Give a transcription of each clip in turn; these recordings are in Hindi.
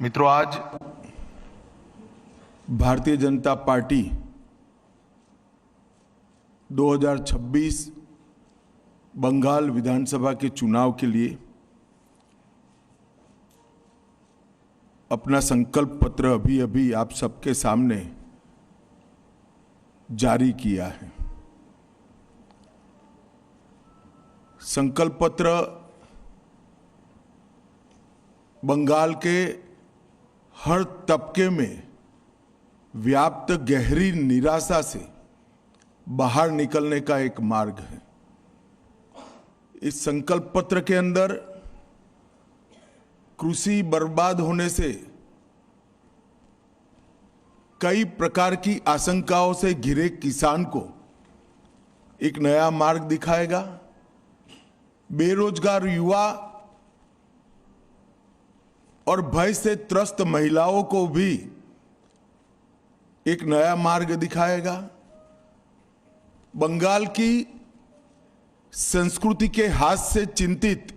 मित्रों, आज भारतीय जनता पार्टी 2026 बंगाल विधानसभा के चुनाव के लिए अपना संकल्प पत्र अभी आप सबके सामने जारी किया है। संकल्प पत्र बंगाल के हर तबके में व्याप्त गहरी निराशा से बाहर निकलने का एक मार्ग है। इस संकल्प पत्र के अंदर कृषि बर्बाद होने से कई प्रकार की आशंकाओं से घिरे किसान को एक नया मार्ग दिखाएगा। बेरोजगार युवा और भय से त्रस्त महिलाओं को भी एक नया मार्ग दिखाएगा। बंगाल की संस्कृति के हाथ से चिंतित,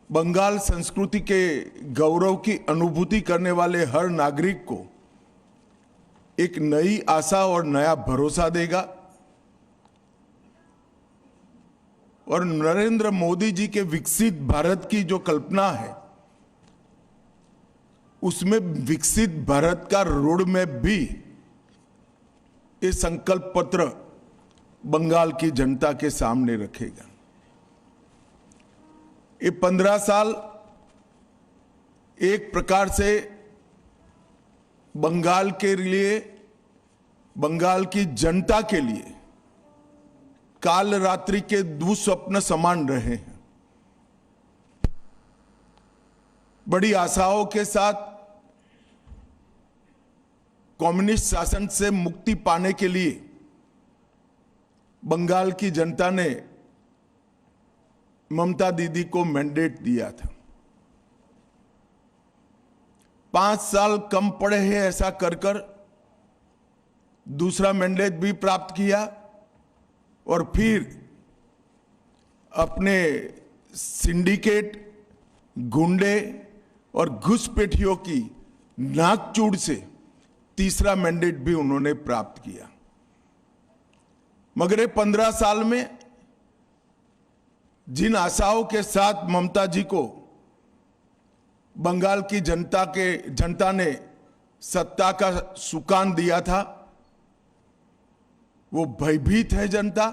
बंगाल संस्कृति के गौरव की अनुभूति करने वाले हर नागरिक को एक नई आशा और नया भरोसा देगा। और नरेंद्र मोदी जी के विकसित भारत की जो कल्पना है, उसमें विकसित भारत का रोड मैप भी ये संकल्प पत्र बंगाल की जनता के सामने रखेगा। ये 15 साल एक प्रकार से बंगाल के लिए, बंगाल की जनता के लिए काल रात्रि के दुस्वप्न समान रहे हैं। बड़ी आशाओं के साथ कम्युनिस्ट शासन से मुक्ति पाने के लिए बंगाल की जनता ने ममता दीदी को मैंडेट दिया था। 5 साल कम पड़े हैं ऐसा कर दूसरा मैंडेट भी प्राप्त किया और फिर अपने सिंडिकेट, गुंडे और घुसपैठियों की नाकचूड़ से तीसरा मैंडेट भी उन्होंने प्राप्त किया। मगर 15 साल में जिन आशाओं के साथ ममता जी को बंगाल की जनता ने सत्ता का सुकान दिया था, वो भयभीत है जनता,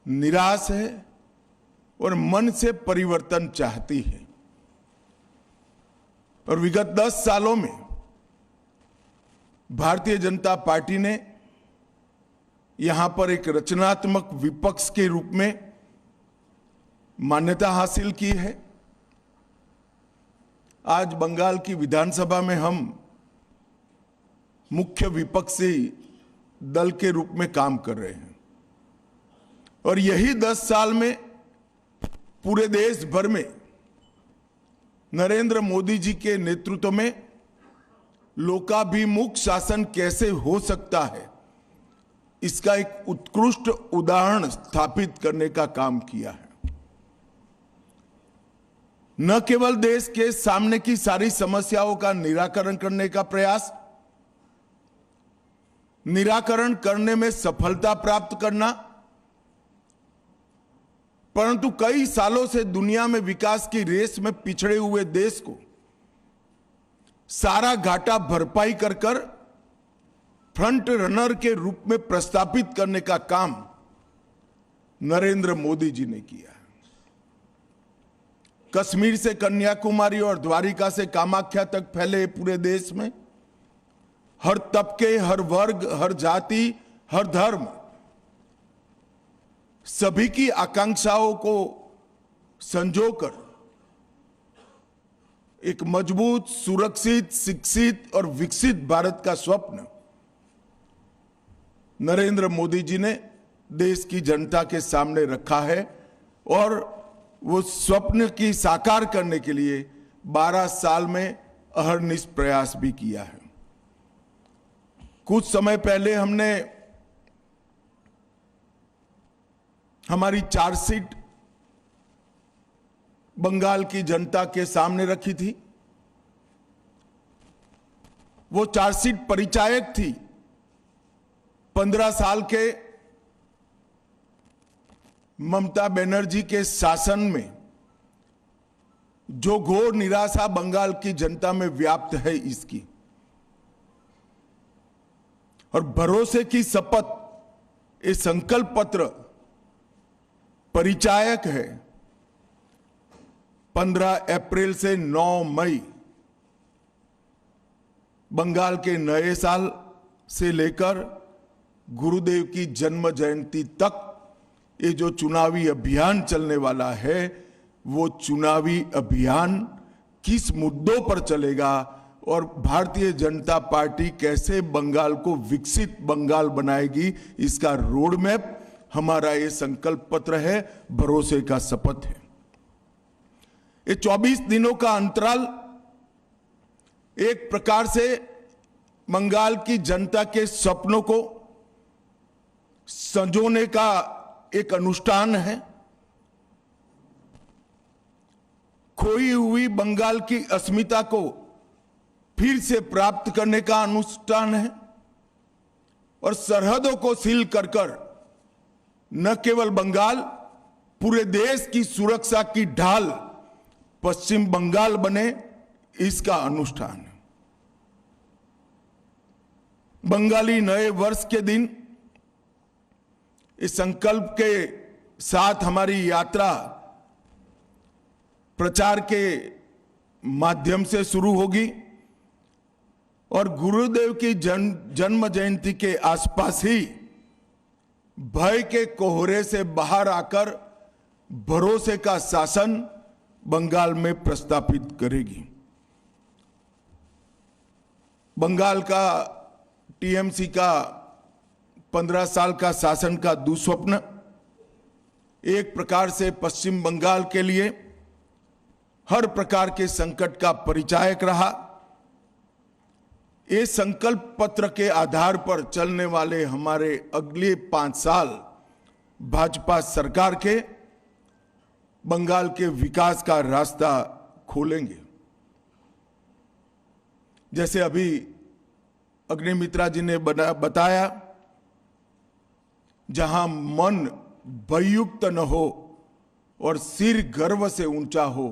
निराश है और मन से परिवर्तन चाहती है। और विगत 10 सालों में भारतीय जनता पार्टी ने यहां पर एक रचनात्मक विपक्ष के रूप में मान्यता हासिल की है। आज बंगाल की विधानसभा में हम मुख्य विपक्षी दल के रूप में काम कर रहे हैं। और यही 10 साल में पूरे देश भर में नरेंद्र मोदी जी के नेतृत्व में लोकाभिमुख शासन कैसे हो सकता है, इसका एक उत्कृष्ट उदाहरण स्थापित करने का काम किया है। न केवल देश के सामने की सारी समस्याओं का निराकरण करने का प्रयास, निराकरण करने में सफलता प्राप्त करना, परंतु कई सालों से दुनिया में विकास की रेस में पिछड़े हुए देश को सारा घाटा भरपाई कर फ्रंट रनर के रूप में प्रस्थापित करने का काम नरेंद्र मोदी जी ने किया। कश्मीर से कन्याकुमारी और द्वारिका से कामाख्या तक फैले पूरे देश में हर तबके, हर वर्ग, हर जाति, हर धर्म, सभी की आकांक्षाओं को संजोकर एक मजबूत, सुरक्षित, शिक्षित और विकसित भारत का स्वप्न नरेंद्र मोदी जी ने देश की जनता के सामने रखा है। और वो स्वप्न की साकार करने के लिए 12 साल में अहर्निश प्रयास भी किया है। कुछ समय पहले हमने हमारी चार्जशीट बंगाल की जनता के सामने रखी थी। वो चार्जशीट परिचायक थी। 15 साल के ममता बनर्जी के शासन में जो घोर निराशा बंगाल की जनता में व्याप्त है, इसकी और भरोसे की शपथ, ये संकल्प पत्र परिचायक है। 15 अप्रैल से 9 मई बंगाल के नए साल से लेकर गुरुदेव की जन्म जयंती तक ये जो चुनावी अभियान चलने वाला है, वो चुनावी अभियान किस मुद्दों पर चलेगा और भारतीय जनता पार्टी कैसे बंगाल को विकसित बंगाल बनाएगी, इसका रोड मैप हमारा ये संकल्प पत्र है, भरोसे का शपथ है। ये 24 दिनों का अंतराल एक प्रकार से बंगाल की जनता के सपनों को संजोने का एक अनुष्ठान है। खोई हुई बंगाल की अस्मिता को फिर से प्राप्त करने का अनुष्ठान है और सरहदों को सील कर न केवल बंगाल, पूरे देश की सुरक्षा की ढाल पश्चिम बंगाल बने, इसका अनुष्ठान है। बंगाली नए वर्ष के दिन इस संकल्प के साथ हमारी यात्रा प्रचार के माध्यम से शुरू होगी और गुरुदेव की जन्म जयंती के आसपास ही भय के कोहरे से बाहर आकर भरोसे का शासन बंगाल में प्रस्थापित करेगी। बंगाल का टीएमसी का 15 साल का शासन का दुस्वप्न एक प्रकार से पश्चिम बंगाल के लिए हर प्रकार के संकट का परिचायक रहा। ये संकल्प पत्र के आधार पर चलने वाले हमारे अगले 5 साल भाजपा सरकार के बंगाल के विकास का रास्ता खोलेंगे। जैसे अभी अग्निमित्रा जी ने बताया, जहां मन भययुक्त न हो और सिर गर्व से ऊंचा हो,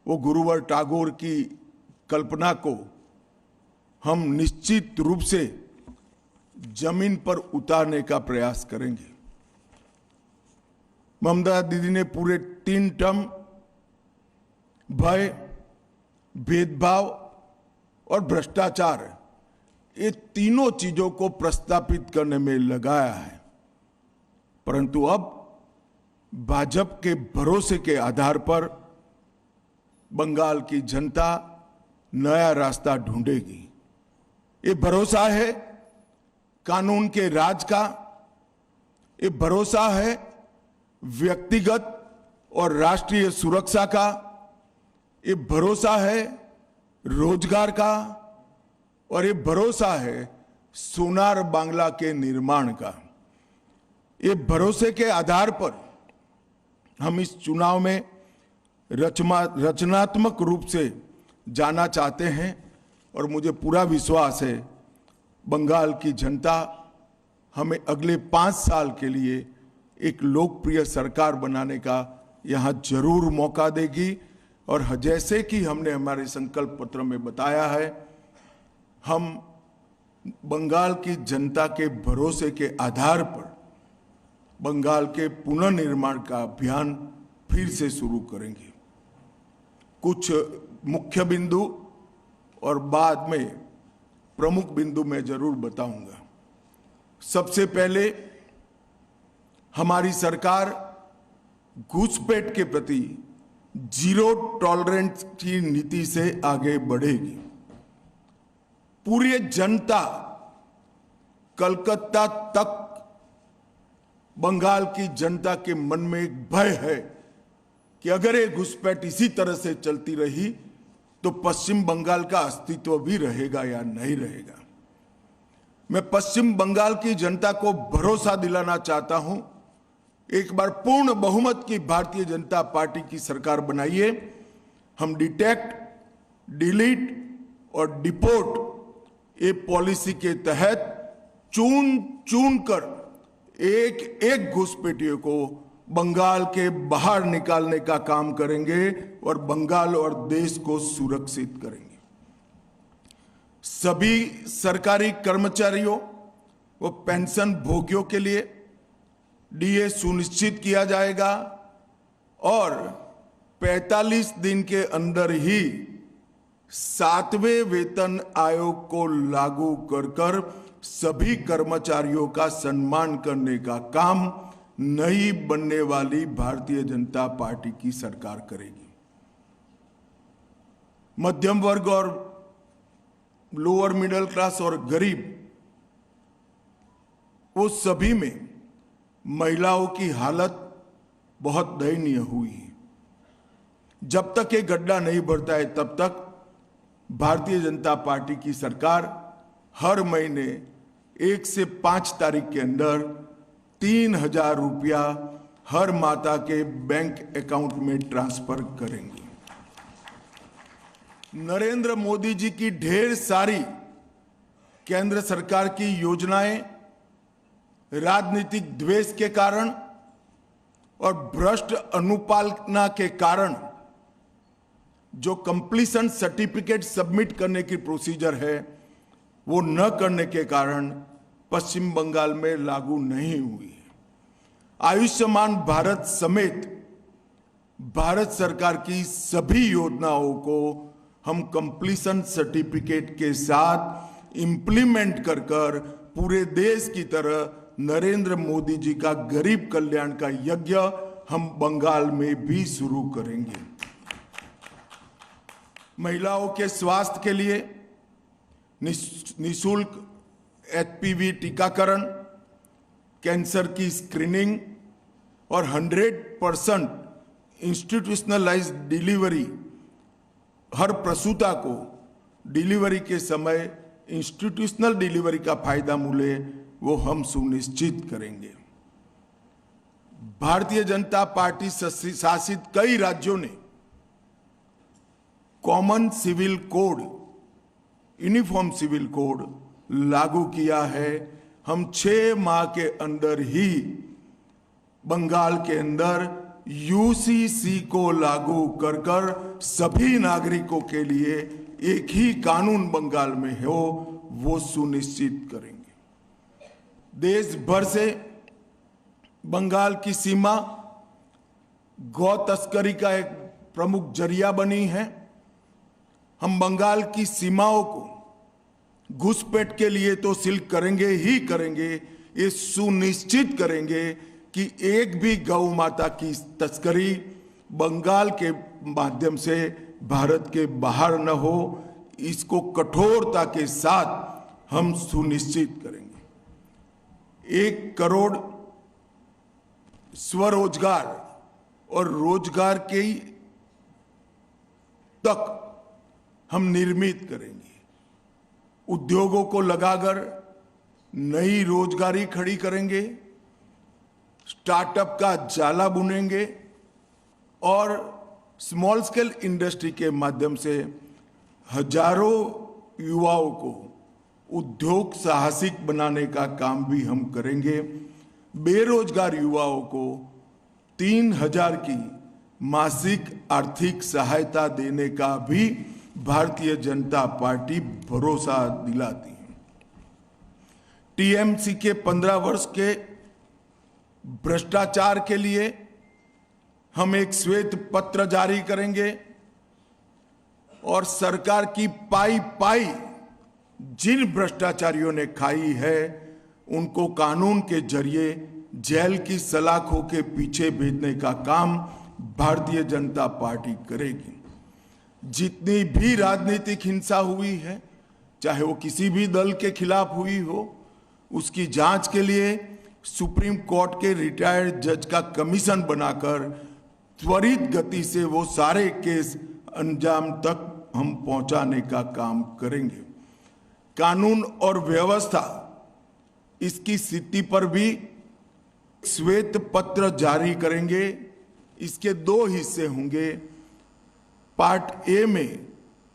वो गुरुवर टैगोर की कल्पना को हम निश्चित रूप से जमीन पर उतारने का प्रयास करेंगे। ममता दीदी ने पूरे 3 टर्म भय, भेदभाव और भ्रष्टाचार, ये तीनों चीजों को प्रस्तापित करने में लगाया है, परंतु अब भाजपा के भरोसे के आधार पर बंगाल की जनता नया रास्ता ढूंढेगी। ये भरोसा है कानून के राज का, ये भरोसा है व्यक्तिगत और राष्ट्रीय सुरक्षा का, ये भरोसा है रोजगार का और ये भरोसा है सोनार बांग्ला के निर्माण का। ये भरोसे के आधार पर हम इस चुनाव में रचनात्मक रूप से जाना चाहते हैं और मुझे पूरा विश्वास है बंगाल की जनता हमें अगले 5 साल के लिए एक लोकप्रिय सरकार बनाने का यहाँ जरूर मौका देगी। और जैसे कि हमने हमारे संकल्प पत्र में बताया है, हम बंगाल की जनता के भरोसे के आधार पर बंगाल के पुनर्निर्माण का अभियान फिर से शुरू करेंगे। कुछ मुख्य बिंदु और बाद में प्रमुख बिंदु मैं जरूर बताऊंगा। सबसे पहले हमारी सरकार घुसपैठ के प्रति जीरो टॉलरेंस की नीति से आगे बढ़ेगी। पूरी जनता कलकत्ता तक बंगाल की जनता के मन में एक भय है कि अगर ये घुसपैठ इसी तरह से चलती रही तो पश्चिम बंगाल का अस्तित्व भी रहेगा या नहीं रहेगा। मैं पश्चिम बंगाल की जनता को भरोसा दिलाना चाहता हूं, एक बार पूर्ण बहुमत की भारतीय जनता पार्टी की सरकार बनाइए। हम डिटेक्ट, डिलीट और डिपोर्ट ये पॉलिसी के तहत चुन चुन कर एक एक घुसपैठियों को बंगाल के बाहर निकालने का काम करेंगे और बंगाल और देश को सुरक्षित करेंगे। सभी सरकारी कर्मचारियों व पेंशन भोगियों के लिए डीए सुनिश्चित किया जाएगा और 45 दिन के अंदर ही 7वें वेतन आयोग को लागू कर सभी कर्मचारियों का सम्मान करने का काम नई बनने वाली भारतीय जनता पार्टी की सरकार करेगी। मध्यम वर्ग और लोअर मिडिल क्लास और गरीब, वो सभी में महिलाओं की हालत बहुत दयनीय हुई है। जब तक ये गड्ढा नहीं भरता है तब तक भारतीय जनता पार्टी की सरकार हर महीने 1 से 5 तारीख के अंदर 3,000 रुपया हर माता के बैंक अकाउंट में ट्रांसफर करेंगे। नरेंद्र मोदी जी की ढेर सारी केंद्र सरकार की योजनाएं राजनीतिक द्वेष के कारण और भ्रष्ट अनुपालना के कारण जो कंप्लीशन सर्टिफिकेट सबमिट करने की प्रोसीजर है वो न करने के कारण पश्चिम बंगाल में लागू नहीं हुई है। आयुष्मान भारत समेत भारत सरकार की सभी योजनाओं को हम कंप्लीशन सर्टिफिकेट के साथ इंप्लीमेंट कर पूरे देश की तरह नरेंद्र मोदी जी का गरीब कल्याण का यज्ञ हम बंगाल में भी शुरू करेंगे। महिलाओं के स्वास्थ्य के लिए निःशुल्क एचपीवी टीकाकरण, कैंसर की स्क्रीनिंग और 100% इंस्टीट्यूशनलाइज्ड डिलीवरी, हर प्रसूता को डिलीवरी के समय इंस्टीट्यूशनल डिलीवरी का फायदा मिले वो हम सुनिश्चित करेंगे। भारतीय जनता पार्टी शासित कई राज्यों ने common civil code, uniform civil code लागू किया है। हम 6 माह के अंदर ही बंगाल के अंदर यूसीसी को लागू कर सभी नागरिकों के लिए एक ही कानून बंगाल में हो वो सुनिश्चित करेंगे। देश भर से बंगाल की सीमा गौ तस्करी का एक प्रमुख जरिया बनी है। हम बंगाल की सीमाओं को घुसपैठ के लिए तो सील करेंगे ही करेंगे, ये सुनिश्चित करेंगे कि एक भी गौ माता की तस्करी बंगाल के माध्यम से भारत के बाहर न हो। इसको कठोरता के साथ हम सुनिश्चित करेंगे। 1 करोड़ स्वरोजगार और रोजगार के तक हम निर्मित करेंगे। उद्योगों को लगाकर नई रोजगारी खड़ी करेंगे, स्टार्टअप का जाला बुनेंगे और स्मॉल स्केल इंडस्ट्री के माध्यम से हजारों युवाओं को उद्योग साहसिक बनाने का काम भी हम करेंगे। बेरोजगार युवाओं को 3,000 की मासिक आर्थिक सहायता देने का भी भारतीय जनता पार्टी भरोसा दिलाती है। टीएमसी के 15 वर्ष के भ्रष्टाचार के लिए हम एक श्वेत पत्र जारी करेंगे और सरकार की पाई पाई जिन भ्रष्टाचारियों ने खाई है उनको कानून के जरिए जेल की सलाखों के पीछे भेजने का काम भारतीय जनता पार्टी करेगी। जितनी भी राजनीतिक हिंसा हुई है, चाहे वो किसी भी दल के खिलाफ हुई हो, उसकी जांच के लिए सुप्रीम कोर्ट के रिटायर्ड जज का कमीशन बनाकर त्वरित गति से वो सारे केस अंजाम तक हम पहुंचाने का काम करेंगे। कानून और व्यवस्था इसकी स्थिति पर भी श्वेत पत्र जारी करेंगे। इसके 2 हिस्से होंगे। पार्ट ए में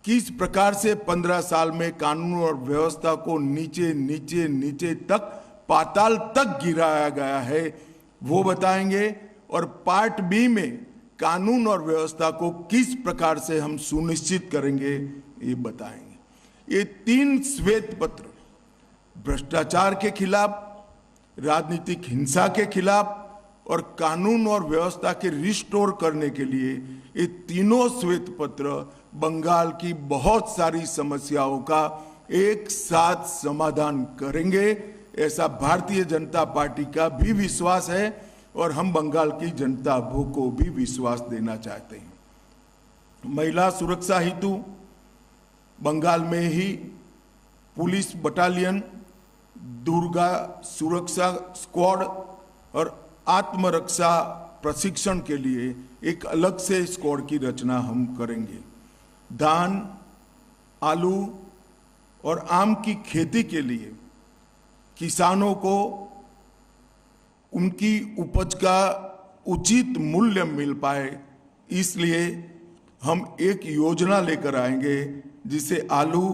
किस प्रकार से 15 साल में कानून और व्यवस्था को नीचे नीचे नीचे तक, पाताल तक गिराया गया है, वो बताएंगे। और पार्ट बी में कानून और व्यवस्था को किस प्रकार से हम सुनिश्चित करेंगे, ये बताएंगे। ये 3 श्वेत पत्र भ्रष्टाचार के खिलाफ, राजनीतिक हिंसा के खिलाफ और कानून और व्यवस्था के रिस्टोर करने के लिए, ये तीनों श्वेत पत्र बंगाल की बहुत सारी समस्याओं का एक साथ समाधान करेंगे, ऐसा भारतीय जनता पार्टी का भी विश्वास है और हम बंगाल की जनता को भी विश्वास देना चाहते हैं। महिला सुरक्षा हेतु बंगाल में ही पुलिस बटालियन, दुर्गा सुरक्षा स्क्वाड और आत्मरक्षा प्रशिक्षण के लिए एक अलग से स्क्वाड की रचना हम करेंगे। धान, आलू और आम की खेती के लिए किसानों को उनकी उपज का उचित मूल्य मिल पाए, इसलिए हम एक योजना लेकर आएंगे जिससे आलू,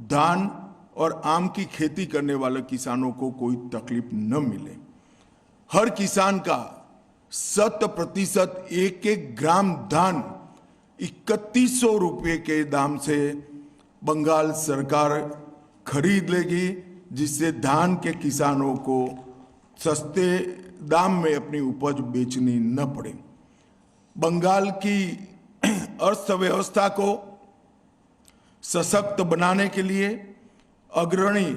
धान और आम की खेती करने वाले किसानों को कोई तकलीफ न मिले। हर किसान का 100% एक ग्राम धान 3100 रुपये के दाम से बंगाल सरकार खरीद लेगी, जिससे धान के किसानों को सस्ते दाम में अपनी उपज बेचनी न पड़े। बंगाल की अर्थव्यवस्था को सशक्त बनाने के लिए अग्रणी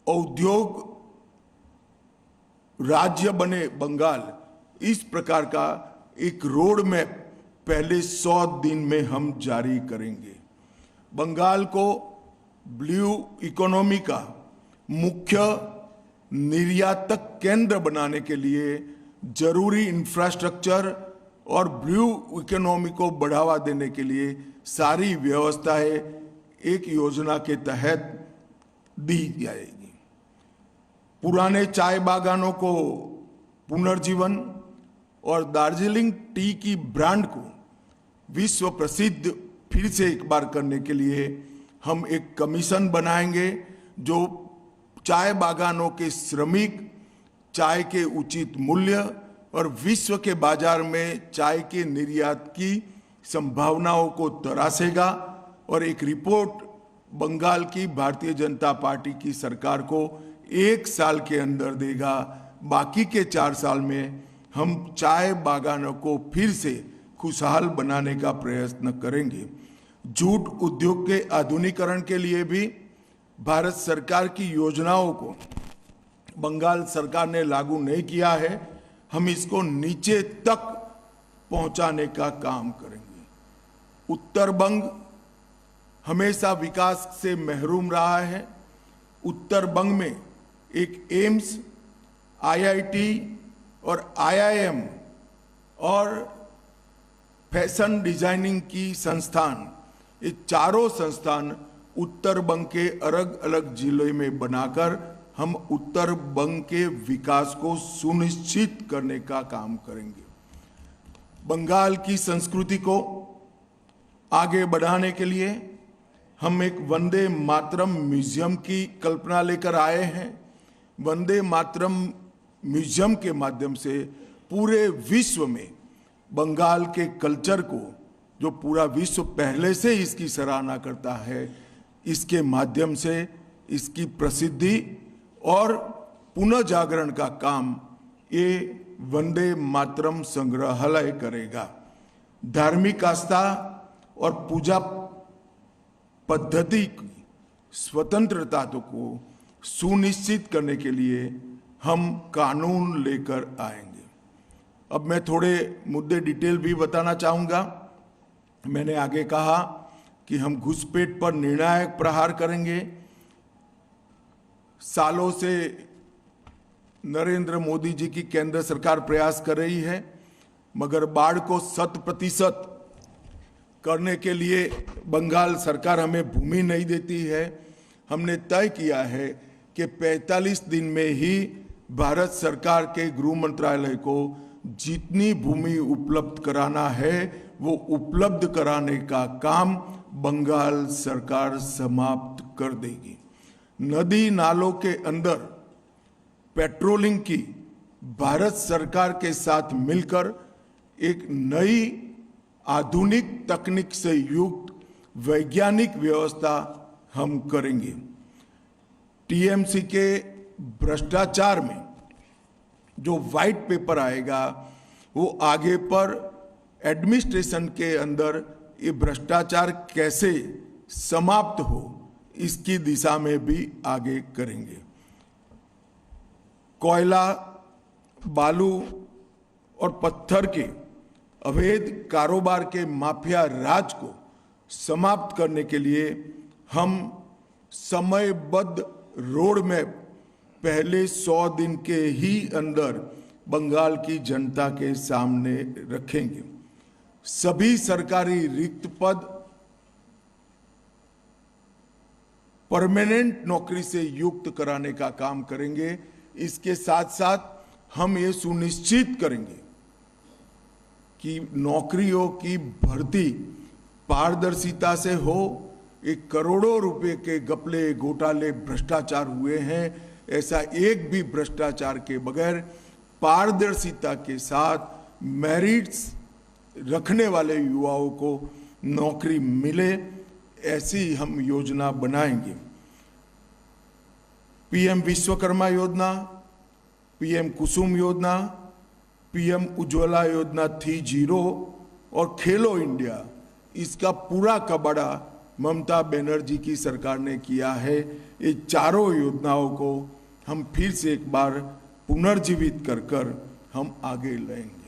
औद्योग राज्य बने बंगाल, इस प्रकार का एक रोड मैप पहले 100 दिन में हम जारी करेंगे। बंगाल को ब्लू इकोनॉमी का मुख्य निर्यातक केंद्र बनाने के लिए जरूरी इंफ्रास्ट्रक्चर और ब्लू इकोनॉमी को बढ़ावा देने के लिए सारी व्यवस्थाएं एक योजना के तहत दी जाएगी। पुराने चाय बागानों को पुनर्जीवन और दार्जिलिंग टी की ब्रांड को विश्व प्रसिद्ध फिर से एक बार करने के लिए हम एक कमीशन बनाएंगे जो चाय बागानों के श्रमिक, चाय के उचित मूल्य और विश्व के बाजार में चाय के निर्यात की संभावनाओं को तरासेगा और एक रिपोर्ट बंगाल की भारतीय जनता पार्टी की सरकार को 1 साल के अंदर देगा। बाकी के 4 साल में हम चाय बागानों को फिर से खुशहाल बनाने का प्रयत्न करेंगे। जूट उद्योग के आधुनिकीकरण के लिए भी भारत सरकार की योजनाओं को बंगाल सरकार ने लागू नहीं किया है, हम इसको नीचे तक पहुंचाने का काम करेंगे। उत्तर बंग हमेशा विकास से महरूम रहा है। उत्तर बंग में एक एम्स, आईआईटी और आईआईएम और फैशन डिजाइनिंग की संस्थान, ये चारों संस्थान उत्तर बंग के अलग अलग जिलों में बनाकर हम उत्तर बंग के विकास को सुनिश्चित करने का काम करेंगे। बंगाल की संस्कृति को आगे बढ़ाने के लिए हम एक वंदे मातरम म्यूजियम की कल्पना लेकर आए हैं। वंदे मातरम म्यूजियम के माध्यम से पूरे विश्व में बंगाल के कल्चर को, जो पूरा विश्व पहले से इसकी सराहना करता है, इसके माध्यम से इसकी प्रसिद्धि और पुनः जागरण का काम ये वंदे मातरम संग्रहालय करेगा। धार्मिक आस्था और पूजा पद्धति की स्वतंत्रता को सुनिश्चित करने के लिए हम कानून लेकर आएंगे। अब मैं थोड़े मुद्दे डिटेल भी बताना चाहूँगा। मैंने आगे कहा कि हम घुसपैठ पर निर्णायक प्रहार करेंगे। सालों से नरेंद्र मोदी जी की केंद्र सरकार प्रयास कर रही है, मगर बाढ़ को 100% करने के लिए बंगाल सरकार हमें भूमि नहीं देती है। हमने तय किया है कि 45 दिन में ही भारत सरकार के गृह मंत्रालय को जितनी भूमि उपलब्ध कराना है वो उपलब्ध कराने का काम बंगाल सरकार समाप्त कर देगी। नदी नालों के अंदर पेट्रोलिंग की भारत सरकार के साथ मिलकर एक नई आधुनिक तकनीक से युक्त वैज्ञानिक व्यवस्था हम करेंगे। टीएमसी के भ्रष्टाचार में जो व्हाइट पेपर आएगा वो आगे पर एडमिनिस्ट्रेशन के अंदर ये भ्रष्टाचार कैसे समाप्त हो इसकी दिशा में भी आगे करेंगे। कोयला, बालू और पत्थर के अवैध कारोबार के माफिया राज को समाप्त करने के लिए हम समयबद्ध रोड मैप पहले 100 दिन के ही अंदर बंगाल की जनता के सामने रखेंगे। सभी सरकारी रिक्त पद परमानेंट नौकरी से युक्त कराने का काम करेंगे। इसके साथ साथ हम ये सुनिश्चित करेंगे कि नौकरियों की भर्ती पारदर्शिता से हो। एक करोड़ों रुपए के घपले, घोटाले, भ्रष्टाचार हुए हैं, ऐसा एक भी भ्रष्टाचार के बगैर पारदर्शिता के साथ मेरिट्स रखने वाले युवाओं को नौकरी मिले, ऐसी हम योजना बनाएंगे। पीएम विश्वकर्मा योजना, पीएम कुसुम योजना, पीएम उज्ज्वला योजना 3.0 और खेलो इंडिया, इसका पूरा कबाड़ा ममता बनर्जी की सरकार ने किया है। ये चारों योजनाओं को हम फिर से एक बार पुनर्जीवित कर कर हम आगे लाएंगे।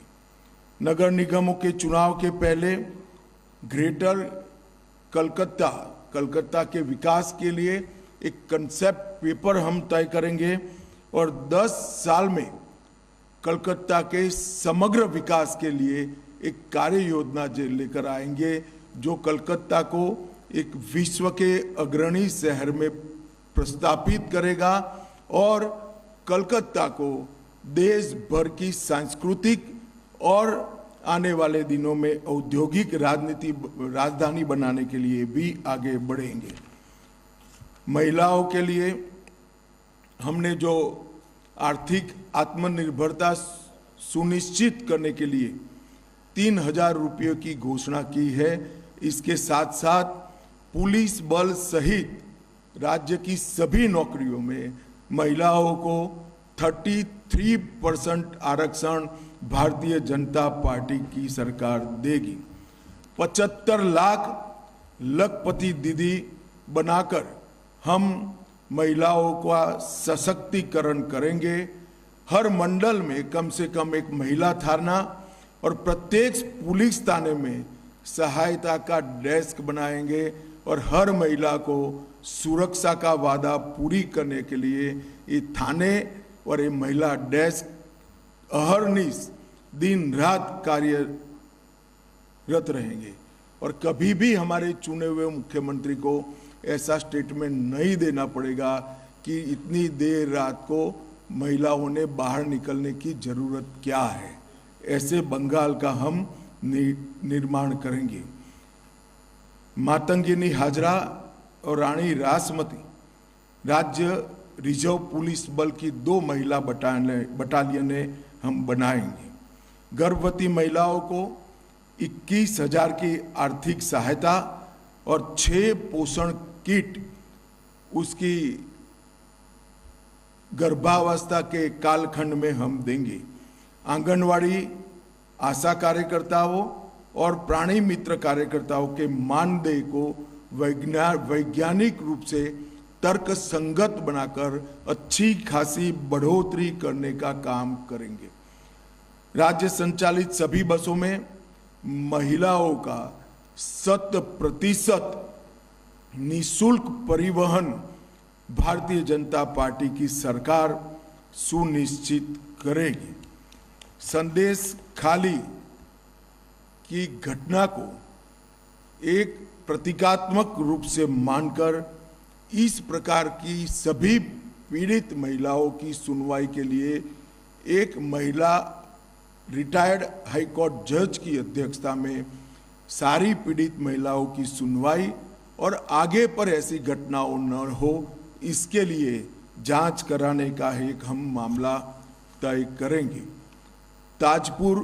नगर निगमों के चुनाव के पहले ग्रेटर कलकत्ता के विकास के लिए एक कंसेप्ट पेपर हम तय करेंगे और 10 साल में कलकत्ता के समग्र विकास के लिए एक कार्य योजना लेकर आएंगे जो कलकत्ता को एक विश्व के अग्रणी शहर में प्रस्तापित करेगा और कलकत्ता को देश भर की सांस्कृतिक और आने वाले दिनों में औद्योगिक राजधानी बनाने के लिए भी आगे बढ़ेंगे। महिलाओं के लिए हमने जो आर्थिक आत्मनिर्भरता सुनिश्चित करने के लिए 3,000 रुपये की घोषणा की है। इसके साथ साथ पुलिस बल सहित राज्य की सभी नौकरियों में महिलाओं को 33% आरक्षण भारतीय जनता पार्टी की सरकार देगी। 75 लाख लखपति दीदी बनाकर हम महिलाओं का सशक्तिकरण करेंगे। हर मंडल में कम से कम एक महिला थाना और प्रत्येक पुलिस थाने में सहायता का डेस्क बनाएंगे और हर महिला को सुरक्षा का वादा पूरी करने के लिए ये थाने और ये महिला डेस्क अहर्निश दिन रात कार्यरत रहेंगे। और कभी भी हमारे चुने हुए मुख्यमंत्री को ऐसा स्टेटमेंट नहीं देना पड़ेगा कि इतनी देर रात को महिलाओं ने बाहर निकलने की जरूरत क्या है। ऐसे बंगाल का हम निर्माण करेंगे। मातंगिनी हाजरा और रानी रासमती राज्य रिजर्व पुलिस बल की 2 महिला बटालियनें हम बनाएंगे। गर्भवती महिलाओं को 21,000 की आर्थिक सहायता और 6 पोषण किट उसकी गर्भावस्था के कालखंड में हम देंगे। आंगनवाड़ी आशा कार्यकर्ताओं और प्राणी मित्र कार्यकर्ताओं के मानदेय को वैज्ञानिक रूप से तर्क संगत बनाकर अच्छी खासी बढ़ोतरी करने का काम करेंगे। राज्य संचालित सभी बसों में महिलाओं का 100% निःशुल्क परिवहन भारतीय जनता पार्टी की सरकार सुनिश्चित करेगी। संदेश खाली की घटना को एक प्रतीकात्मक रूप से मानकर इस प्रकार की सभी पीड़ित महिलाओं की सुनवाई के लिए एक महिला रिटायर्ड हाई कोर्ट जज की अध्यक्षता में सारी पीड़ित महिलाओं की सुनवाई और आगे पर ऐसी घटनाओं न हो इसके लिए जांच कराने का एक हम मामला तय करेंगे। ताजपुर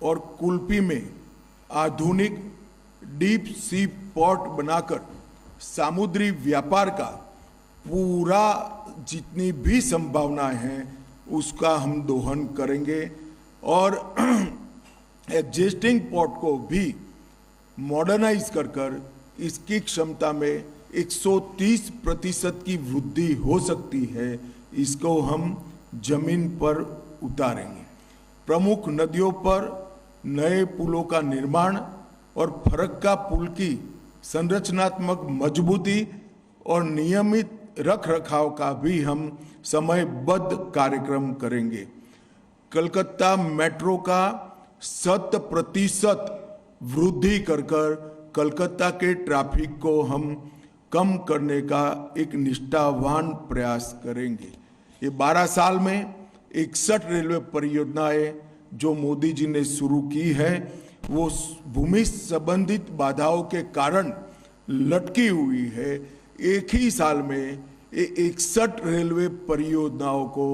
और कुल्पी में आधुनिक डीप सी पोर्ट बनाकर समुद्री व्यापार का पूरा जितनी भी संभावनाएं हैं उसका हम दोहन करेंगे और एग्जिस्टिंग पोर्ट को भी मॉडर्नाइज कर इसकी क्षमता में 130% की वृद्धि हो सकती है, इसको हम जमीन पर उतारेंगे। प्रमुख नदियों पर नए पुलों का निर्माण और फरक्का पुल की संरचनात्मक मजबूती और नियमित रखरखाव का भी हम समयबद्ध कार्यक्रम करेंगे। कलकत्ता मेट्रो का 100% वृद्धि कर कलकत्ता के ट्रैफिक को हम कम करने का एक निष्ठावान प्रयास करेंगे। ये 12 साल में 61 रेलवे परियोजनाएं जो मोदी जी ने शुरू की है वो भूमि संबंधित बाधाओं के कारण लटकी हुई है। एक ही साल में 61 रेलवे परियोजनाओं को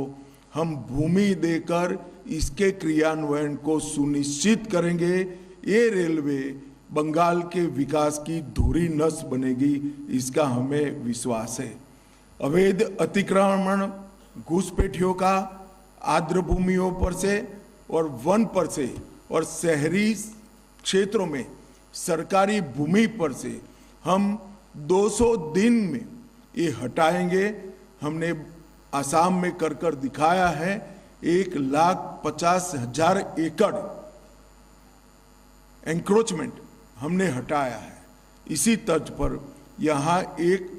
हम भूमि देकर इसके क्रियान्वयन को सुनिश्चित करेंगे। ये रेलवे बंगाल के विकास की धुरी नस बनेगी, इसका हमें विश्वास है। अवैध अतिक्रमण घुसपैठियों का आर्द्र भूमियों पर से और वन पर से और शहरी क्षेत्रों में सरकारी भूमि पर से हम 200 दिन में ये हटाएंगे। हमने आसाम में कर दिखाया है। 1,50,000 एकड़ एंक्रोचमेंट हमने हटाया है। इसी तर्ज पर यहाँ एक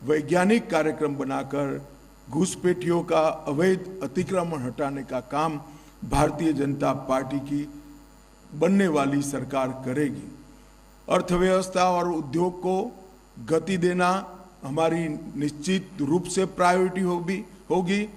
वैज्ञानिक कार्यक्रम बनाकर घुसपैठियों का अवैध अतिक्रमण हटाने का काम भारतीय जनता पार्टी की बनने वाली सरकार करेगी। अर्थव्यवस्था और उद्योग को गति देना हमारी निश्चित रूप से प्रायोरिटी होगी।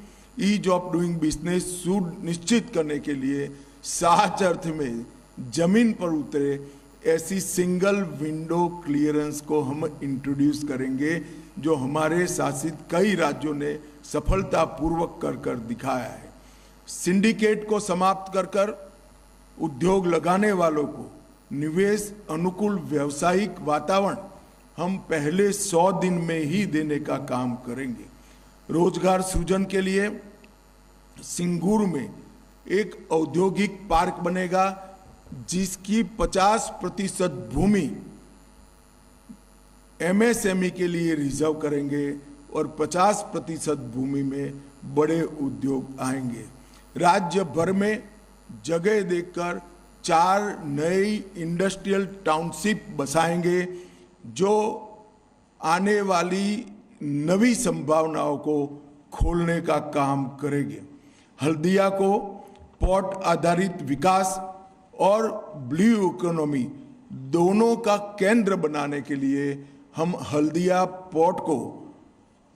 ईज ऑफ डूइंग बिजनेस सुनिश्चित करने के लिए सच अर्थ में जमीन पर उतरे ऐसी सिंगल विंडो क्लियरेंस को हम इंट्रोड्यूस करेंगे जो हमारे शासित कई राज्यों ने सफलतापूर्वक कर दिखाया है। सिंडिकेट को समाप्त कर उद्योग लगाने वालों को निवेश अनुकूल व्यावसायिक वातावरण हम पहले 100 दिन में ही देने का काम करेंगे। रोजगार सृजन के लिए सिंगूर में एक औद्योगिक पार्क बनेगा जिसकी 50% भूमि एमएसएमई के लिए रिजर्व करेंगे और 50% भूमि में बड़े उद्योग आएंगे। राज्य भर में जगह देखकर 4 नई इंडस्ट्रियल टाउनशिप बसाएंगे जो आने वाली नवी संभावनाओं को खोलने का काम करेंगे। हल्दिया को पोर्ट आधारित विकास और ब्लू इकोनॉमी दोनों का केंद्र बनाने के लिए हम हल्दिया पोर्ट को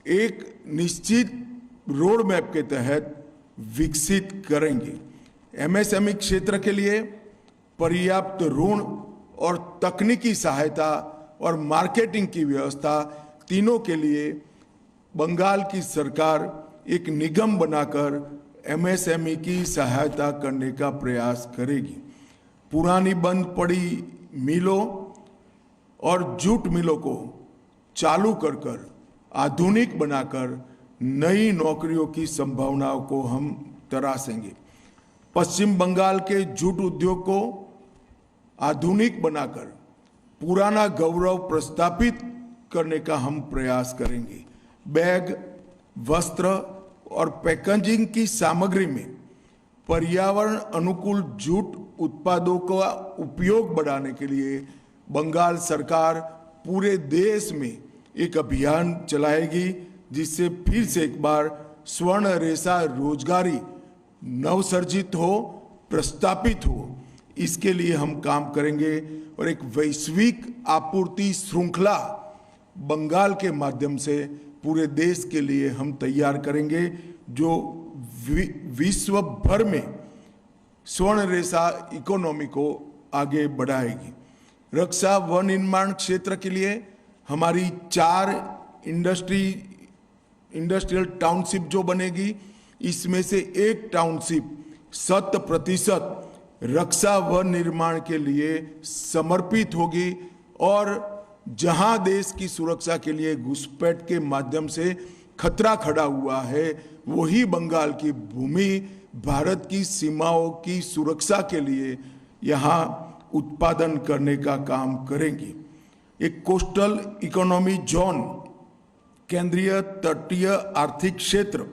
एक निश्चित रोड मैप के तहत विकसित करेंगे। एमएसएमई क्षेत्र के लिए पर्याप्त ऋण और तकनीकी सहायता और मार्केटिंग की व्यवस्था तीनों के लिए बंगाल की सरकार एक निगम बनाकर एमएसएमई की सहायता करने का प्रयास करेगी। पुरानी बंद पड़ी मिलों और जूट मिलों को चालू कर आधुनिक बनाकर नई नौकरियों की संभावनाओं को हम तराशेंगे। पश्चिम बंगाल के जूट उद्योग को आधुनिक बनाकर पुराना गौरव प्रस्थापित करने का हम प्रयास करेंगे। बैग, वस्त्र और पैकेजिंग की सामग्री में पर्यावरण अनुकूल जूट उत्पादों का उपयोग बढ़ाने के लिए बंगाल सरकार पूरे देश में एक अभियान चलाएगी जिससे फिर से एक बार स्वर्ण रेशा रोजगारी नवसर्जित हो, प्रस्थापित हो। इसके लिए हम काम करेंगे और एक वैश्विक आपूर्ति श्रृंखला बंगाल के माध्यम से पूरे देश के लिए हम तैयार करेंगे, जो विश्व भर में स्वर्ण रेखा इकोनॉमी को आगे बढ़ाएगी। रक्षा व निर्माण क्षेत्र के लिए हमारी 4 इंडस्ट्रियल टाउनशिप जो बनेगी, इसमें से एक टाउनशिप 100% रक्षा व निर्माण के लिए समर्पित होगी, और जहां देश की सुरक्षा के लिए घुसपैठ के माध्यम से खतरा खड़ा हुआ है, वही बंगाल की भूमि भारत की सीमाओं की सुरक्षा के लिए यहां उत्पादन करने का काम करेंगी। एक कोस्टल इकोनॉमी जोन, केंद्रीय तटीय आर्थिक क्षेत्र,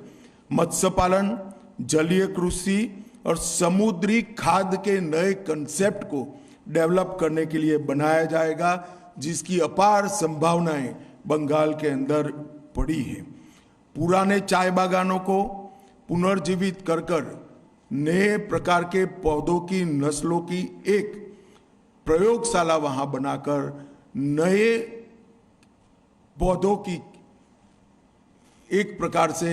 मत्स्य पालन, जलीय कृषि और समुद्री खाद्य के नए कंसेप्ट को डेवलप करने के लिए बनाया जाएगा, जिसकी अपार संभावनाएं बंगाल के अंदर पड़ी है। पुराने चाय बागानों को पुनर्जीवित कर नए प्रकार के पौधों की नस्लों की एक प्रयोगशाला वहां बनाकर नए पौधों की एक प्रकार से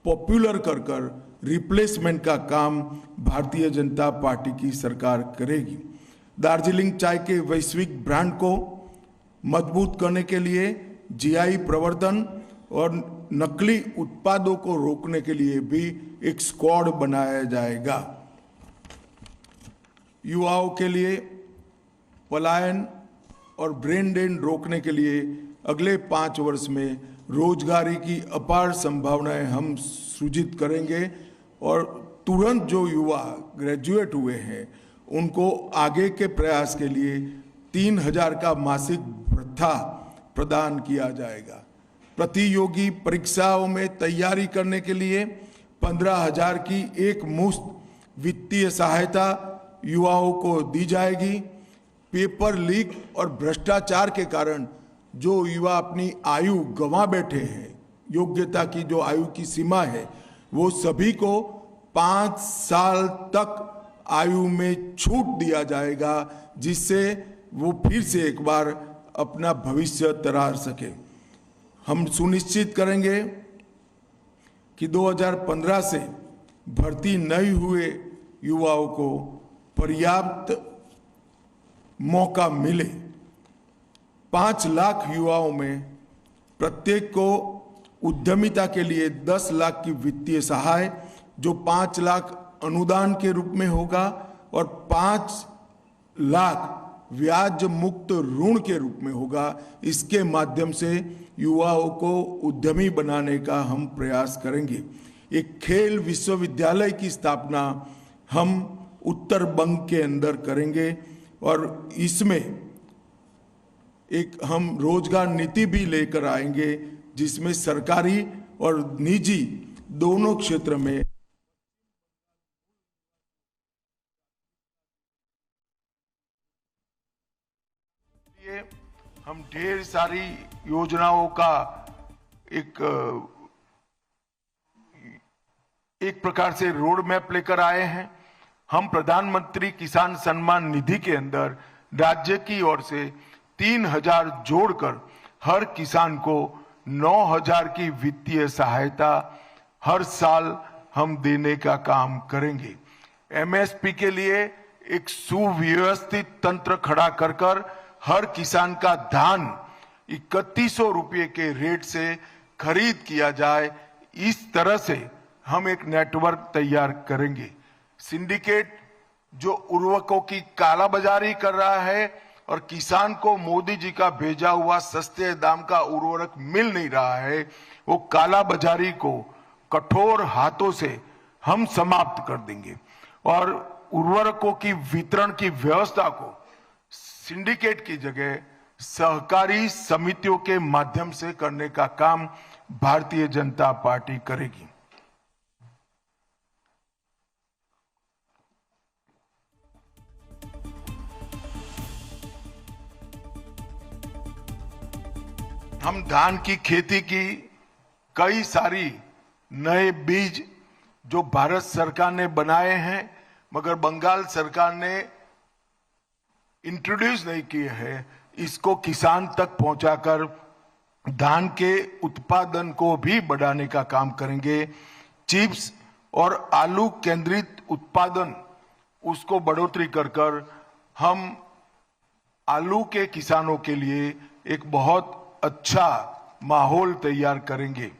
पॉपुलर कर रिप्लेसमेंट का काम भारतीय जनता पार्टी की सरकार करेगी। दार्जिलिंग चाय के वैश्विक ब्रांड को मजबूत करने के लिए जीआई प्रवर्धन और नकली उत्पादों को रोकने के लिए भी एक स्क्वाड बनाया जाएगा। युवाओं के लिए पलायन और ब्रेन ड्रेन रोकने के लिए अगले 5 वर्ष में रोजगारी की अपार संभावनाएं हम सृजित करेंगे, और तुरंत जो युवा ग्रेजुएट हुए हैं उनको आगे के प्रयास के लिए 3000 का मासिक भत्ता प्रदान किया जाएगा। प्रतियोगी परीक्षाओं में तैयारी करने के लिए 15,000 की एक मुश्त वित्तीय सहायता युवाओं को दी जाएगी। पेपर लीक और भ्रष्टाचार के कारण जो युवा अपनी आयु गंवा बैठे हैं, योग्यता की जो आयु की सीमा है, वो सभी को 5 साल तक आयु में छूट दिया जाएगा, जिससे वो फिर से एक बार अपना भविष्य तरार सके। हम सुनिश्चित करेंगे कि 2015 से भर्ती नहीं हुए युवाओं को पर्याप्त मौका मिले। 5 लाख युवाओं में प्रत्येक को उद्यमिता के लिए 10 लाख की वित्तीय सहाय, जो 5 लाख अनुदान के रूप में होगा और 5 लाख ब्याज मुक्त ऋण के रूप में होगा। इसके माध्यम से युवाओं को उद्यमी बनाने का हम प्रयास करेंगे। एक खेल विश्वविद्यालय की स्थापना हम उत्तर बंग के अंदर करेंगे, और इसमें एक हम रोजगार नीति भी लेकर आएंगे, जिसमें सरकारी और निजी दोनों क्षेत्र में हम ढेर सारी योजनाओं का एक प्रकार से रोड मैप लेकर आए हैं। हम प्रधानमंत्री किसान सम्मान निधि के अंदर राज्य की ओर से 3,000 जोड़कर हर किसान को 9,000 की वित्तीय सहायता हर साल हम देने का काम करेंगे। एमएसपी के लिए एक सुव्यवस्थित तंत्र खड़ा कर हर किसान का धान 3100 रुपये के रेट से खरीद किया जाए। इस तरह से हम एक नेटवर्क तैयार करेंगे। सिंडिकेट जो उर्वरकों की कालाबाजारी कर रहा है और किसान को मोदी जी का भेजा हुआ सस्ते दाम का उर्वरक मिल नहीं रहा है, वो कालाबाजारी को कठोर हाथों से हम समाप्त कर देंगे, और उर्वरकों की वितरण की व्यवस्था को सिंडिकेट की जगह सहकारी समितियों के माध्यम से करने का काम भारतीय जनता पार्टी करेगी। हम धान की खेती की कई सारी नए बीज जो भारत सरकार ने बनाए हैं, मगर बंगाल सरकार ने इंट्रोड्यूस नहीं किए हैं, इसको किसान तक पहुंचाकर धान के उत्पादन को भी बढ़ाने का काम करेंगे। चिप्स और आलू केंद्रित उत्पादन उसको बढ़ोतरी कर हम आलू के किसानों के लिए एक बहुत अच्छा माहौल तैयार करेंगे।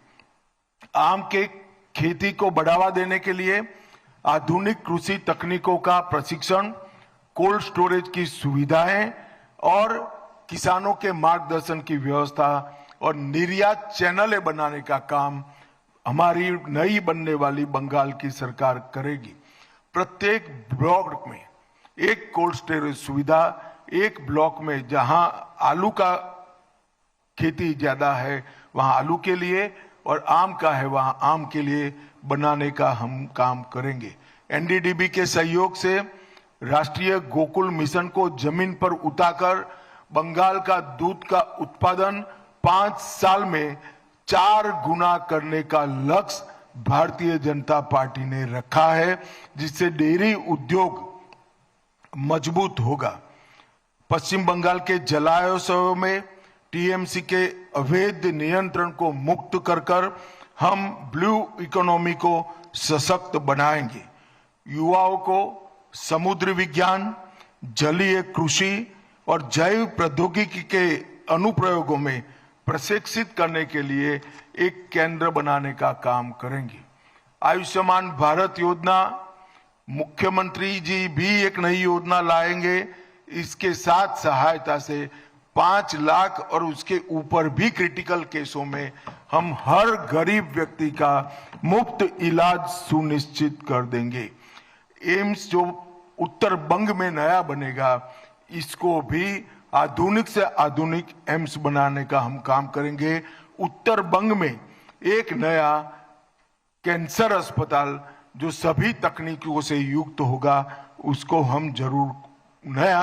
आम के खेती को बढ़ावा देने के लिए आधुनिक कृषि तकनीकों का प्रशिक्षण, कोल्ड स्टोरेज की सुविधाएं और किसानों के मार्गदर्शन की व्यवस्था और निर्यात चैनलें बनाने का काम हमारी नई बनने वाली बंगाल की सरकार करेगी। प्रत्येक ब्लॉक में एक कोल्ड स्टोरेज सुविधा, एक ब्लॉक में जहां आलू का खेती ज्यादा है वहां आलू के लिए और आम का है वहां आम के लिए बनाने का हम काम करेंगे। एनडीडीबी के सहयोग से राष्ट्रीय गोकुल मिशन को जमीन पर उतारकर बंगाल का दूध का उत्पादन 5 साल में 4 गुना करने का लक्ष्य भारतीय जनता पार्टी ने रखा है, जिससे डेयरी उद्योग मजबूत होगा। पश्चिम बंगाल के जलाशयों में टीएमसी के अवैध नियंत्रण को मुक्त कर हम ब्लू इकोनॉमी को सशक्त बनाएंगे। युवाओं को समुद्र विज्ञान, जलीय कृषि और जैव प्रौद्योगिकी के अनुप्रयोगों में प्रशिक्षित करने के लिए एक केंद्र बनाने का काम करेंगे। आयुष्मान भारत योजना, मुख्यमंत्री जी भी एक नई योजना लाएंगे। इसके साथ सहायता से 5 लाख और उसके ऊपर भी क्रिटिकल केसों में हम हर गरीब व्यक्ति का मुफ्त इलाज सुनिश्चित कर देंगे। एम्स जो उत्तर बंग में नया बनेगा, इसको भी आधुनिक से आधुनिक एम्स बनाने का हम काम करेंगे। उत्तर बंग में एक नया कैंसर अस्पताल जो सभी तकनीकों से युक्त होगा, उसको हम जरूर नया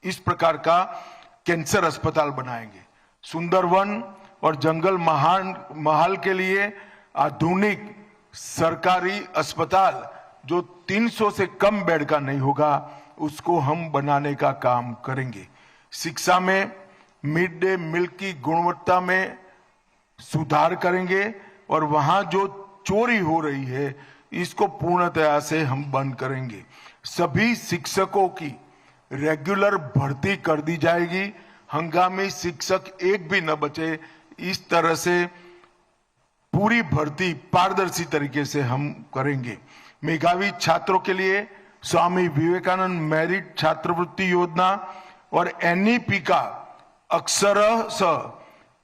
इस प्रकार का कैंसर अस्पताल बनाएंगे। सुंदरवन और जंगल महाल के लिए आधुनिक सरकारी अस्पताल जो 300 से कम बेड का नहीं होगा, उसको हम बनाने का काम करेंगे। शिक्षा में मिड डे मील की गुणवत्ता में सुधार करेंगे और वहां जो चोरी हो रही है इसको पूर्णतया से हम बंद करेंगे। सभी शिक्षकों की रेगुलर भर्ती कर दी जाएगी, हंगामी शिक्षक एक भी न बचे। इस तरह से पूरी भर्ती पारदर्शी तरीके से हम करेंगे। मेधावी छात्रों के लिए स्वामी विवेकानंद मेरिट छात्रवृत्ति योजना और एनईपी का अक्षरशः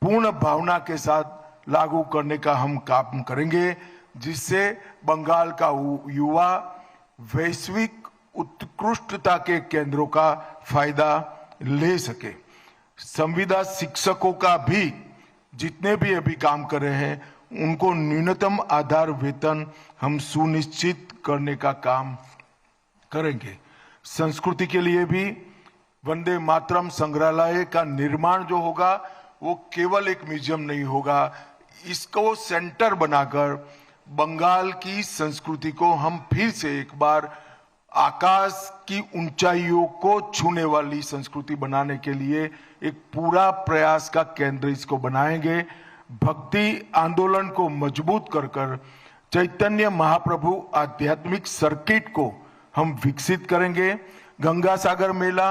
पूर्ण भावना के साथ लागू करने का हम काम करेंगे, जिससे बंगाल का युवा वैश्विक उत्कृष्टता के केंद्रों का फायदा ले सके। संविदा शिक्षकों का भी जितने भी अभी काम कर रहे हैं, उनको न्यूनतम आधार वेतन हम सुनिश्चित करने का काम करेंगे। संस्कृति के लिए भी वंदे मातरम संग्रहालय का निर्माण जो होगा वो केवल एक म्यूजियम नहीं होगा, इसको सेंटर बनाकर बंगाल की संस्कृति को हम फिर से एक बार आकाश की ऊंचाइयों को छूने वाली संस्कृति बनाने के लिए एक पूरा प्रयास का केंद्र इसको बनाएंगे। भक्ति आंदोलन को मजबूत कर चैतन्य महाप्रभु आध्यात्मिक सर्किट को हम विकसित करेंगे। गंगा सागर मेला,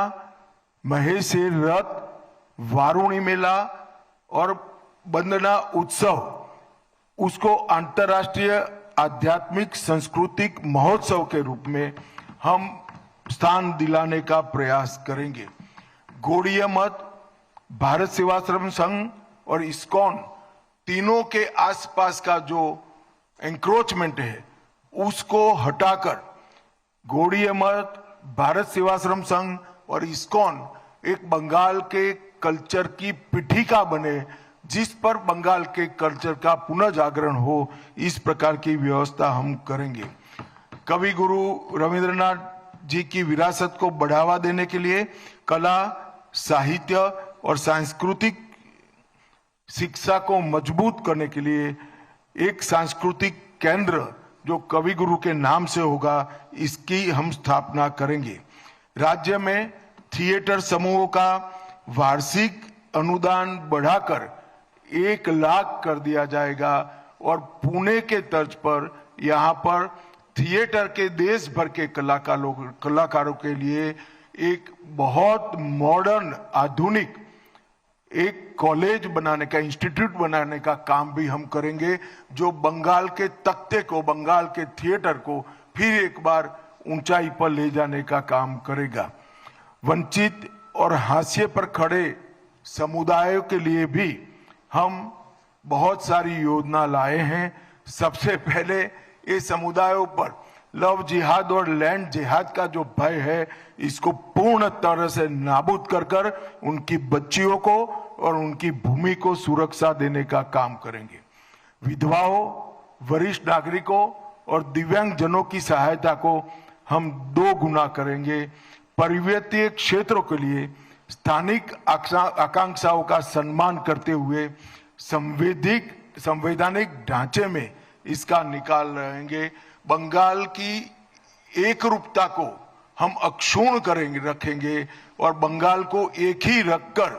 महेश रथ, वारुणी मेला और वंदना उत्सव उसको अंतर्राष्ट्रीय आध्यात्मिक सांस्कृतिक महोत्सव के रूप में हम स्थान दिलाने का प्रयास करेंगे। गौड़ीय मठ, भारत सेवाश्रम संघ और इस्कॉन तीनों के आसपास का जो एंक्रोचमेंट है उसको हटाकर गौड़ीय मठ, भारत सेवाश्रम संघ और इस्कॉन एक बंगाल के कल्चर की पीठिका बने, जिस पर बंगाल के कल्चर का पुनः जागरण हो। इस प्रकार की व्यवस्था हम करेंगे। कवि गुरु रविंद्रनाथ जी की विरासत को बढ़ावा देने के लिए कला, साहित्य और सांस्कृतिक शिक्षा को मजबूत करने के लिए एक सांस्कृतिक केंद्र जो कवि गुरु के नाम से होगा, इसकी हम स्थापना करेंगे। राज्य में थिएटर समूहों का वार्षिक अनुदान बढ़ाकर 1 लाख कर दिया जाएगा और पुणे के तर्ज पर यहाँ पर थिएटर के देश भर के कलाकारों के लिए एक बहुत मॉडर्न आधुनिक एक कॉलेज बनाने का, इंस्टीट्यूट बनाने का काम भी हम करेंगे, जो बंगाल के तख्ते को, बंगाल के थिएटर को फिर एक बार ऊंचाई पर ले जाने का काम करेगा। वंचित और हाशिए पर खड़े समुदायों के लिए भी हम बहुत सारी योजना लाए हैं। सबसे पहले ये समुदायों पर लव जिहाद और लैंड जिहाद का जो भय है, इसको पूर्ण तरह से नाबूद कर उनकी बच्चियों को और उनकी भूमि को सुरक्षा देने का काम करेंगे। विधवाओं, वरिष्ठ नागरिकों और दिव्यांगजनों की सहायता को हम 2 गुना करेंगे। पर्वतीय क्षेत्रों के लिए स्थानिक आकांक्षाओं का सम्मान करते हुए संवैधानिक ढांचे में इसका निकाल रहेंगे। बंगाल की एकरूपता को हम अक्षुण्ण रखेंगे और बंगाल को एक ही रखकर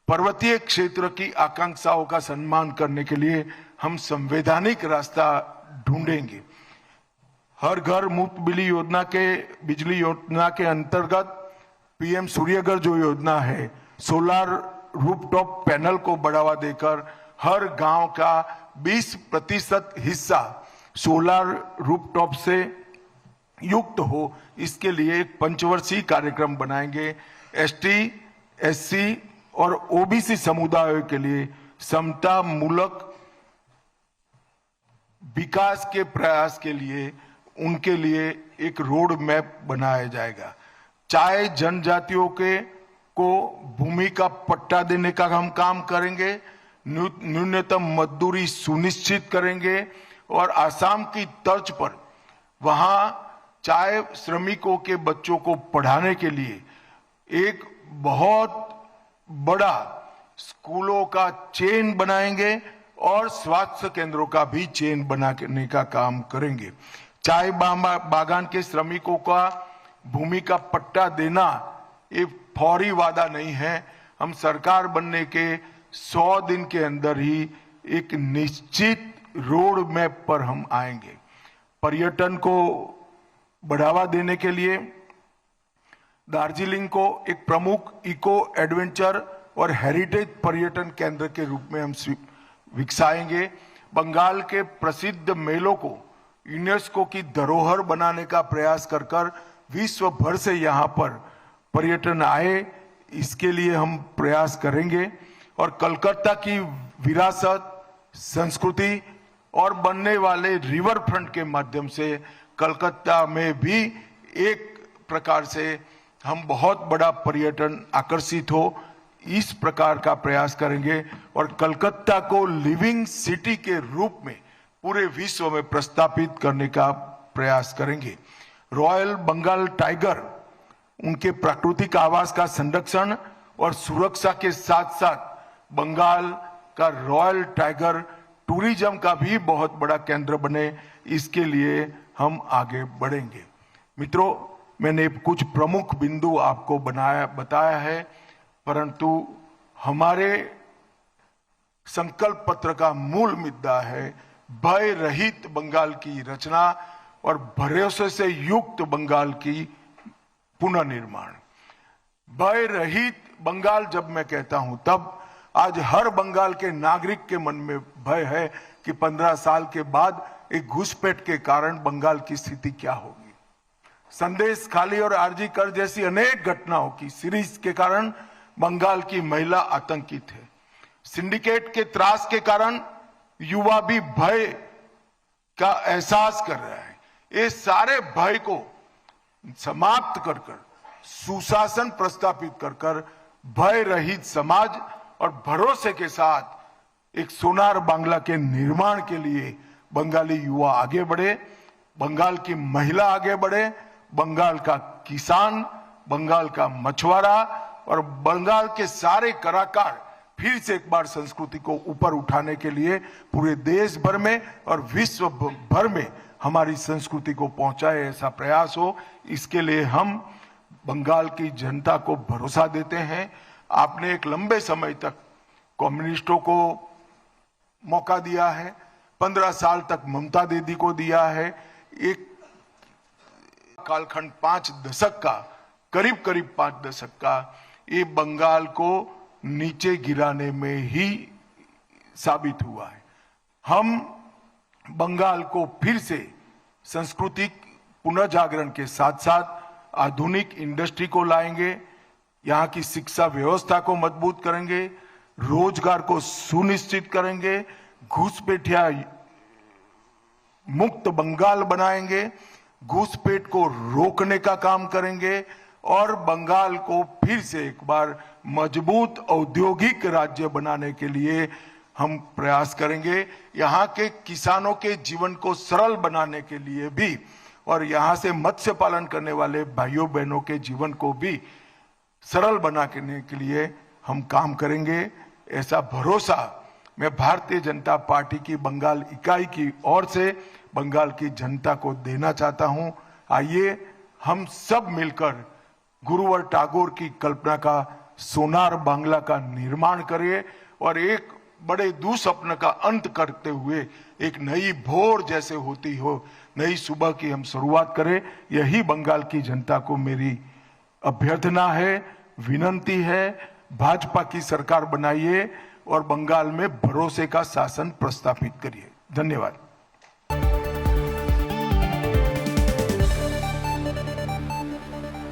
पर्वतीय क्षेत्र की आकांक्षाओं का सम्मान करने के लिए हम संवैधानिक रास्ता ढूंढेंगे। हर घर मुफ्त बिजली योजना के अंतर्गत पीएम सूर्यघर जो योजना है, सोलर रूफटॉप पैनल को बढ़ावा देकर हर गांव का 20% हिस्सा सोलर रूफटॉप से युक्त हो, इसके लिए एक पंचवर्षीय कार्यक्रम बनाएंगे। एसटी, एससी और ओबीसी समुदायों के लिए समता मूलक विकास के प्रयास के लिए उनके लिए एक रोड मैप बनाया जाएगा। चाहे जनजातियों को भूमि का पट्टा देने का हम काम करेंगे, न्यूनतम मजदूरी सुनिश्चित करेंगे और आसाम की तर्ज पर वहां चाहे श्रमिकों के बच्चों को पढ़ाने के लिए एक बहुत बड़ा स्कूलों का चेन बनाएंगे और स्वास्थ्य केंद्रों का भी चेन बनाने का काम करेंगे। चाय बागान के श्रमिकों का भूमि का पट्टा देना ये फौरी वादा नहीं है। हम सरकार बनने के 100 दिन के अंदर ही एक निश्चित रोड मैप पर हम आएंगे। पर्यटन को बढ़ावा देने के लिए दार्जिलिंग को एक प्रमुख इको एडवेंचर और हेरिटेज पर्यटन केंद्र के रूप में हम विकसाएंगे। बंगाल के प्रसिद्ध मेलों को यूनेस्को की धरोहर बनाने का प्रयास कर विश्व भर से यहाँ पर पर्यटन आए, इसके लिए हम प्रयास करेंगे। और कलकत्ता की विरासत, संस्कृति और बनने वाले रिवर फ्रंट के माध्यम से कलकत्ता में भी एक प्रकार से हम बहुत बड़ा पर्यटन आकर्षित हो, इस प्रकार का प्रयास करेंगे और कलकत्ता को लिविंग सिटी के रूप में पूरे विश्व में प्रस्थापित करने का प्रयास करेंगे। रॉयल बंगाल टाइगर, उनके प्राकृतिक आवास का संरक्षण और सुरक्षा के साथ साथ बंगाल का रॉयल टाइगर टूरिज्म का भी बहुत बड़ा केंद्र बने, इसके लिए हम आगे बढ़ेंगे। मित्रों, मैंने कुछ प्रमुख बिंदु आपको बताया है, परंतु हमारे संकल्प पत्र का मूल मुद्दा है भय रहित बंगाल की रचना और भरोसे से युक्त बंगाल की पुनर्निर्माण। भय रहित बंगाल जब मैं कहता हूं, तब आज हर बंगाल के नागरिक के मन में भय है कि 15 साल के बाद एक घुसपैठ के कारण बंगाल की स्थिति क्या होगी। संदेश खाली और आरजी कर जैसी अनेक घटनाओं की सीरीज के कारण बंगाल की महिला आतंकित है। सिंडिकेट के त्रास के कारण युवा भी भय का एहसास कर रहा है। ये सारे भय को समाप्त कर सुशासन प्रस्थापित कर भय रहित समाज और भरोसे के साथ एक सोनार बांग्ला के निर्माण के लिए बंगाली युवा आगे बढ़े, बंगाल की महिला आगे बढ़े, बंगाल का किसान, बंगाल का मछुआरा और बंगाल के सारे कलाकार फिर से एक बार संस्कृति को ऊपर उठाने के लिए पूरे देश भर में और विश्व भर में हमारी संस्कृति को पहुंचाए, ऐसा प्रयास हो। इसके लिए हम बंगाल की जनता को भरोसा देते हैं। आपने एक लंबे समय तक कम्युनिस्टों को मौका दिया है, 15 साल तक ममता दीदी को दिया है। एक कालखंड 5 दशक का, करीब 5 दशक का, ये बंगाल को नीचे गिराने में ही साबित हुआ है। हम बंगाल को फिर से सांस्कृतिक पुनर्जागरण के साथ साथ आधुनिक इंडस्ट्री को लाएंगे, यहाँ की शिक्षा व्यवस्था को मजबूत करेंगे, रोजगार को सुनिश्चित करेंगे, घुसपैठिया मुक्त बंगाल बनाएंगे, घुसपैठ को रोकने का काम करेंगे और बंगाल को फिर से एक बार मजबूत औद्योगिक राज्य बनाने के लिए हम प्रयास करेंगे। यहाँ के किसानों के जीवन को सरल बनाने के लिए भी और यहाँ से मत्स्य पालन करने वाले भाइयों बहनों के जीवन को भी सरल बनाने के लिए हम काम करेंगे। ऐसा भरोसा मैं भारतीय जनता पार्टी की बंगाल इकाई की ओर से बंगाल की जनता को देना चाहता हूं। आइए हम सब मिलकर गुरुवर टैगोर की कल्पना का सोनार बांग्ला का निर्माण करें और एक बड़े दुस्वप्न का अंत करते हुए एक नई भोर जैसे होती हो नई सुबह की हम शुरुआत करें। यही बंगाल की जनता को मेरी अभ्यर्थना है, विनंती है। भाजपा की सरकार बनाइए और बंगाल में भरोसे का शासन प्रस्थापित करिए। धन्यवाद।